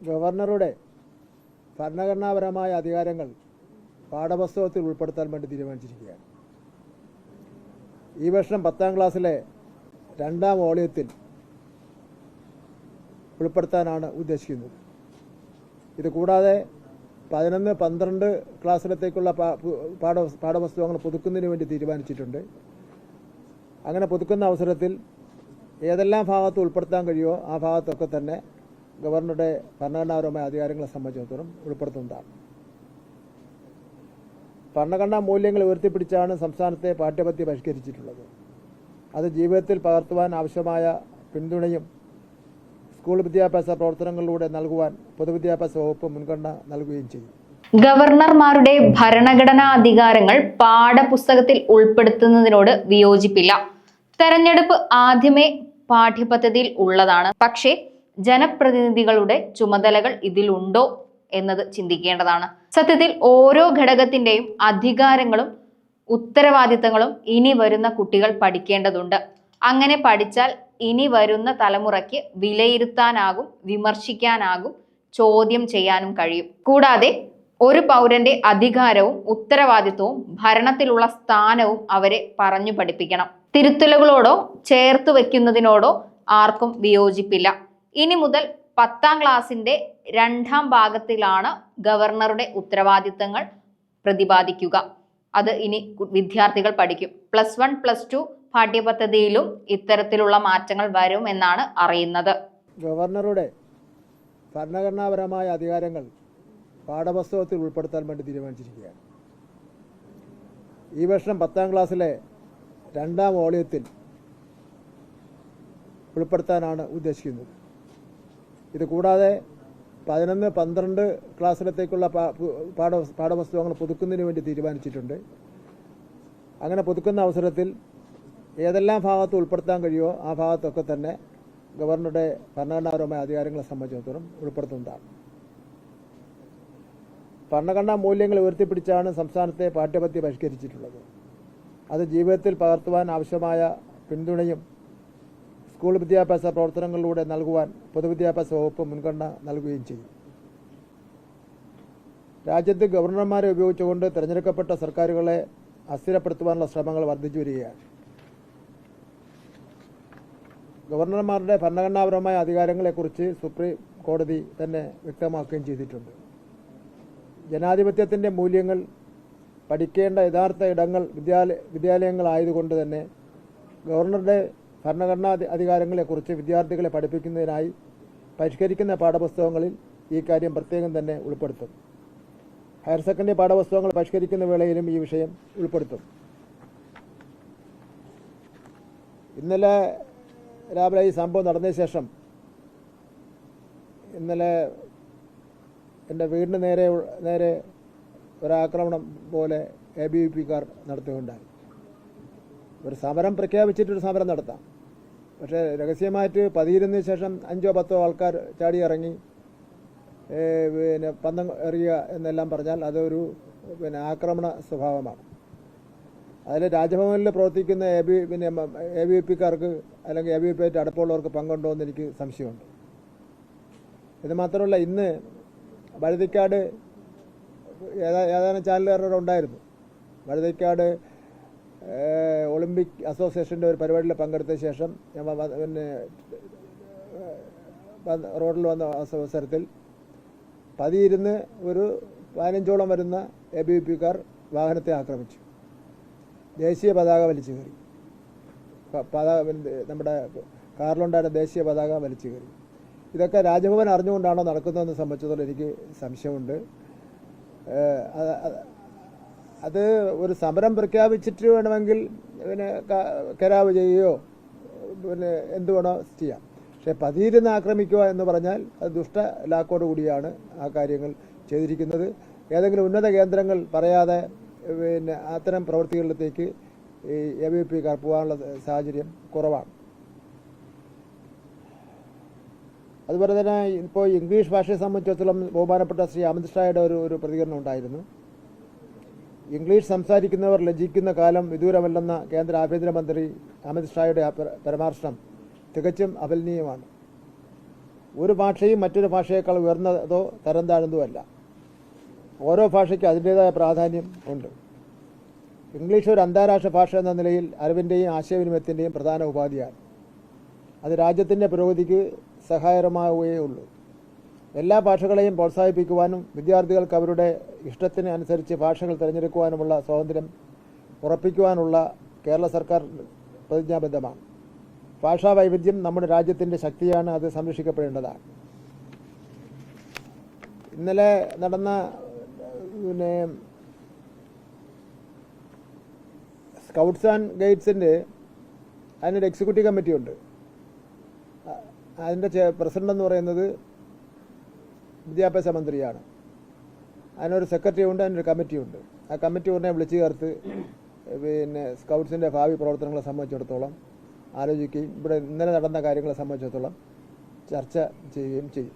ഗവർണറുടെ ഭരണഘടനാപരമായ അധികാരങ്ങൾ പാഠപുസ്തകത്തിൽ ഉൾപ്പെടുത്താൻ വേണ്ടി തീരുമാനിച്ചിരിക്കുകയാണ്. ഈ വർഷം 10ാം ക്ലാസ്സിലെ 2ാം വോള്യത്തിൽ ഉൾപ്പെടുത്താനാണ് ഉദ്ദേശിക്കുന്നത്. ഇത് കൂടാതെ 11, 12 ക്ലാസ്സിലത്തേക്കുള്ള പാഠപുസ്തകങ്ങൾ പുതുക്കുന്നതിന് വേണ്ടി തീരുമാനിച്ചിട്ടുണ്ട്. അങ്ങനെ പുതുക്കുന്ന അവസരത്തിൽ ഏതെല്ലാം ഭാഗത്ത് ഉൾപ്പെടുത്താൻ കഴിയുമോ ആ ഭാഗത്തൊക്കെ തന്നെ ഗവർണറുടെ ഭരണഘടനാപരമായ അധികാരങ്ങളെ സംബന്ധിച്ചിടത്തോളം ഉൾപ്പെടുത്തുന്നതാണ്. ഭരണഘടനാ മൂല്യങ്ങൾ ഉയർത്തിപ്പിടിച്ചാണ് സംസ്ഥാനത്തെ പാഠ്യപദ്ധതി പരിഷ്കരിച്ചിട്ടുള്ളത്. അത് ജീവിതത്തിൽ പകർത്തുവാൻ ആവശ്യമായ പിന്തുണയും സ്കൂൾ വിദ്യാഭ്യാസ പ്രവർത്തനങ്ങളിലൂടെ നൽകുവാൻ പൊതുവിദ്യാഭ്യാസ വകുപ്പ് മുൻഗണന നൽകുകയും ചെയ്യും. ഗവർണർമാരുടെ ഭരണഘടനാ അധികാരങ്ങൾ പാഠപുസ്തകത്തിൽ ഉൾപ്പെടുത്തുന്നതിനോട് വിയോജിപ്പില്ല. തെരഞ്ഞെടുപ്പ് ആദ്യമേ പാഠ്യപദ്ധതിയിൽ ഉള്ളതാണ്. പക്ഷേ ജനപ്രതിനിധികളുടെ ചുമതലകൾ ഇതിലുണ്ടോ എന്നത് ചിന്തിക്കേണ്ടതാണ്. സത്യത്തിൽ ഓരോ ഘടകത്തിന്റെയും അധികാരങ്ങളും ഉത്തരവാദിത്തങ്ങളും ഇനി വരുന്ന കുട്ടികൾ പഠിക്കേണ്ടതുണ്ട്. അങ്ങനെ പഠിച്ചാൽ ഇനി വരുന്ന തലമുറയ്ക്ക് വിലയിരുത്താനാകും, വിമർശിക്കാനാകും, ചോദ്യം ചെയ്യാനും കഴിയും. കൂടാതെ ഒരു പൗരന്റെ അധികാരവും ഉത്തരവാദിത്വവും ഭരണത്തിലുള്ള സ്ഥാനവും അവരെ പറഞ്ഞു പഠിപ്പിക്കണം. തിരുത്തലുകളോടോ ചേർത്ത് വെക്കുന്നതിനോടോ ആർക്കും വിയോജിപ്പില്ല. ഇനി മുതൽ 10ാം ക്ലാസ്സിന്റെ 2ാം ഭാഗത്തിലാണ് ഗവർണറുടെ ഉത്തരവാദിത്തങ്ങൾ പ്രതിപാദിക്കുക. അത് ഇനി വിദ്യാർത്ഥികൾ പഠിക്കും. +1, +2 പാഠ്യപദ്ധതിയിലും ഇത്തരത്തിലുള്ള മാറ്റങ്ങൾ വരും എന്നാണ് അറിയുന്നത്. ഗവർണറുടെ ഭരണഘടനാപരമായ അധികാരങ്ങൾ പാഠപുസ്തകത്തിൽ ഉൾപ്പെടുത്താൻ വേണ്ടി തീരുമാനിച്ചിരിക്കുകയാണ്. ഈ വർഷം 10ാം ക്ലാസ്സിലെ 2ാം വോള്യത്തിൽ ഉൾപ്പെടുത്താനാണ് ഉദ്ദേശിക്കുന്നത്. ഇത് കൂടാതെ 11, 12 ക്ലാസ്സിലത്തേക്കുള്ള പാഠപുസ്തകങ്ങൾ പുതുക്കുന്നതിന് വേണ്ടി തീരുമാനിച്ചിട്ടുണ്ട്. അങ്ങനെ പുതുക്കുന്ന അവസരത്തിൽ ഏതെല്ലാം ഭാഗത്ത് ഉൾപ്പെടുത്താൻ കഴിയുമോ ആ ഭാഗത്തൊക്കെ തന്നെ ഗവർണറുടെ ഭരണഘടനാപരമായ അധികാരങ്ങളെ സംബന്ധിച്ചിടത്തോളം ഉൾപ്പെടുത്തുന്നതാണ്. ഭരണഘടനാ മൂല്യങ്ങൾ ഉയർത്തിപ്പിടിച്ചാണ് സംസ്ഥാനത്തെ പാഠ്യപദ്ധതി പരിഷ്കരിച്ചിട്ടുള്ളത്. അത് ജീവിതത്തിൽ പകർത്തുവാൻ ആവശ്യമായ പിന്തുണയും സ്കൂൾ വിദ്യാഭ്യാസ പ്രവർത്തനങ്ങളിലൂടെ നൽകുവാൻ പൊതുവിദ്യാഭ്യാസ വകുപ്പ് മുൻഗണന നൽകുകയും ചെയ്യും. രാജ്യത്ത് ഗവർണർമാരെ ഉപയോഗിച്ചുകൊണ്ട് തിരഞ്ഞെടുക്കപ്പെട്ട സർക്കാരുകളെ അസ്ഥിരപ്പെടുത്തുവാനുള്ള ശ്രമങ്ങൾ വർദ്ധിച്ചു വരികയാണ്. ഗവർണർമാരുടെ ഭരണഘടനാപരമായ അധികാരങ്ങളെക്കുറിച്ച് സുപ്രീം കോടതി തന്നെ വ്യക്തമാക്കുകയും ചെയ്തിട്ടുണ്ട്. ജനാധിപത്യത്തിൻ്റെ മൂല്യങ്ങൾ പഠിക്കേണ്ട യഥാർത്ഥ ഇടങ്ങൾ വിദ്യാലയങ്ങളായതുകൊണ്ട് തന്നെ ഗവർണറുടെ ഭരണഘടനാ അധികാരങ്ങളെക്കുറിച്ച് വിദ്യാർത്ഥികളെ പഠിപ്പിക്കുന്നതിനായി പരിഷ്കരിക്കുന്ന പാഠപുസ്തകങ്ങളിൽ ഈ കാര്യം പ്രത്യേകം തന്നെ ഉൾപ്പെടുത്തും. ഹയർ സെക്കൻഡറി പാഠപുസ്തകങ്ങൾ പരിഷ്കരിക്കുന്ന വേളയിലും ഈ വിഷയം ഉൾപ്പെടുത്തും. ഇന്നലെ രാവിലെ ഈ സംഭവം നടന്നതിന് ശേഷം ഇന്നലെ എൻ്റെ വീടിന് നേരെ ഒരാക്രമണം പോലെ ABVP-കാർ നടത്തുകയുണ്ടായി. ഒരു സമരം പ്രഖ്യാപിച്ചിട്ടൊരു സമരം നടത്താം, പക്ഷേ രഹസ്യമായിട്ട് പതിയിരുന്നതിന് ശേഷം 5 or 10 ആൾക്കാർ ചാടിയിറങ്ങി പന്തം എറിയുക എന്നെല്ലാം പറഞ്ഞാൽ അതൊരു ആക്രമണ സ്വഭാവമാണ്. അതിൽ രാജ്ഭവനിൽ പ്രവർത്തിക്കുന്ന ABVP-കാർക്ക് അല്ലെങ്കിൽ ABVP-ആയിട്ട് അടുപ്പമുള്ളവർക്ക് പങ്കുണ്ടോ എന്ന് എനിക്ക് സംശയമുണ്ട്. ഇത് മാത്രമല്ല, ഇന്ന് വഴുതിക്കാട് ഏതാനും ചാനലുകാരുടെ ഉണ്ടായിരുന്നു. വഴുതിക്കാട് ഒളിമ്പിക് അസോസിയേഷൻ്റെ ഒരു പരിപാടിയിൽ പങ്കെടുത്ത ശേഷം റോഡിൽ വന്ന അവസരത്തിൽ പതിയിരുന്ന് ഒരു 15ഓളം വരുന്ന ABVP-കാർ വാഹനത്തെ ആക്രമിച്ചു. ദേശീയ പതാക വലിച്ചു കയറി. നമ്മുടെ കാറിലുണ്ടായിരുന്ന ദേശീയ പതാക വലിച്ചു കയറി. ഇതൊക്കെ രാജ്ഭവൻ അറിഞ്ഞുകൊണ്ടാണോ നടക്കുന്നതെന്ന് സംബന്ധിച്ചിടത്തോളം എനിക്ക് സംശയമുണ്ട്. അത് ഒരു സമരം പ്രഖ്യാപിച്ചിട്ട് വേണമെങ്കിൽ കരാവ് ചെയ്യുകയോ എന്ത് വേണോ ചെയ്യാം. പക്ഷേ പതിയിരുന്ന് ആക്രമിക്കുക എന്ന് പറഞ്ഞാൽ അത് ദുഷ്ടലാക്കോട് കൂടിയാണ് ആ കാര്യങ്ങൾ ചെയ്തിരിക്കുന്നത്. ഏതെങ്കിലും ഉന്നത കേന്ദ്രങ്ങൾ പറയാതെ അത്തരം പ്രവൃത്തികളിലേക്ക് ഈ ABVP-കാർ പോകാനുള്ള സാഹചര്യം കുറവാണ്. അതുപോലെ തന്നെ ഇപ്പോൾ ഇംഗ്ലീഷ് ഭാഷയെ സംബന്ധിച്ചിടത്തോളം ബഹുമാനപ്പെട്ട ശ്രീ അമിത് ഷായുടെ ഒരു പ്രതികരണം ഉണ്ടായിരുന്നു. ഇംഗ്ലീഷ് സംസാരിക്കുന്നവർ ലജ്ജിക്കുന്ന കാലം വിദൂരമല്ലെന്ന കേന്ദ്ര ആഭ്യന്തരമന്ത്രി അമിത് ഷായുടെ പരാമർശം തികച്ചും അപലനീയമാണ്. ഒരു ഭാഷയും മറ്റൊരു ഭാഷയേക്കാൾ ഉയർന്നതോ തരം താഴ്ന്നതുമല്ല. ഓരോ ഭാഷയ്ക്കും അതിൻ്റേതായ പ്രാധാന്യം ഉണ്ട്. ഇംഗ്ലീഷ് ഒരു അന്താരാഷ്ട്ര ഭാഷ എന്ന നിലയിൽ അറിവിൻ്റെയും ആശയവിനിമയത്തിൻ്റെയും പ്രധാന ഉപാധിയാണ്. അത് രാജ്യത്തിൻ്റെ പുരോഗതിക്ക് സഹായകരമാവുകയേ ഉള്ളൂ. എല്ലാ ഭാഷകളെയും പ്രോത്സാഹിപ്പിക്കുവാനും വിദ്യാർത്ഥികൾക്ക് അവരുടെ ഇഷ്ടത്തിന് അനുസരിച്ച് ഭാഷകൾ തിരഞ്ഞെടുക്കുവാനുമുള്ള സ്വാതന്ത്ര്യം ഉറപ്പിക്കുവാനുള്ള കേരള സർക്കാർ പ്രതിജ്ഞാബദ്ധമാണ്. ഭാഷാ വൈവിധ്യം നമ്മുടെ രാജ്യത്തിൻ്റെ ശക്തിയാണ്. അത് സംരക്ഷിക്കപ്പെടേണ്ടതാണ്. ഇന്നലെ നടന്ന സ്കൗട്ട്സ് ആൻഡ് ഗൈഡ്സിൻ്റെ അതിനൊരു എക്സിക്യൂട്ടീവ് കമ്മിറ്റി ഉണ്ട്. അതിൻ്റെ പ്രസിഡന്റ് എന്ന് പറയുന്നത് വിദ്യാഭ്യാസ മന്ത്രിയാണ്. അതിനൊരു സെക്രട്ടറി ഉണ്ട്, അതിനൊരു കമ്മിറ്റി ഉണ്ട്. ആ കമ്മിറ്റി ഉടനെ വിളിച്ചു ചേർത്ത് സ്കൗട്ട്സിൻ്റെ ഭാവി പ്രവർത്തനങ്ങളെ സംബന്ധിച്ചിടത്തോളം ആലോചിക്കുകയും ഇവിടെ ഇന്നലെ നടന്ന കാര്യങ്ങളെ സംബന്ധിച്ചിടത്തോളം ചർച്ച ചെയ്യുകയും ചെയ്യും.